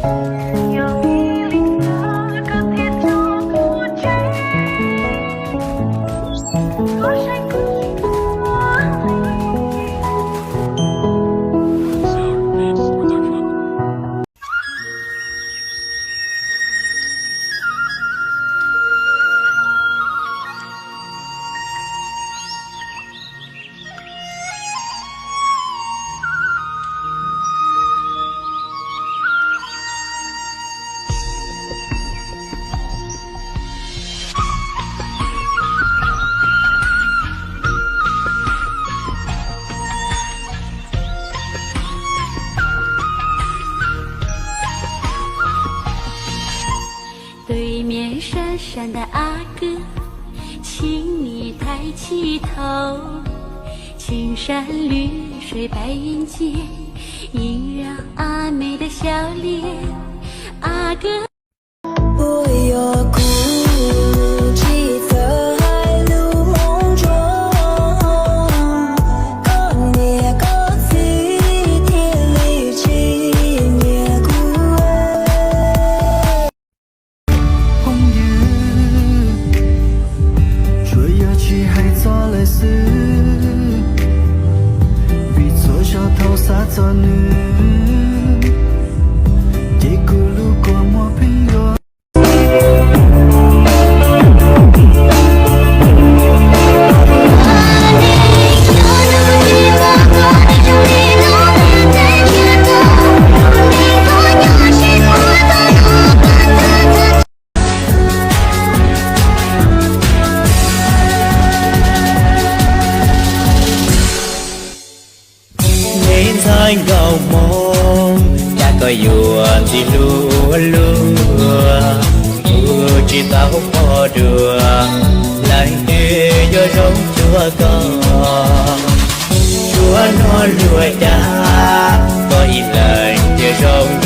Yêu ý linh ta cần thiết cho cuộc chơi có tranh对面闪闪的阿哥，请你抬起头，青山绿水白云间，映让阿妹的笑脸。阿哥。做女，一咕噜过莫平若。Thái gạo mong đã có yuan thì lúa lúa chỉ tao có được lại để cho rong chúa chúa nó lùi đã có ít lời để rong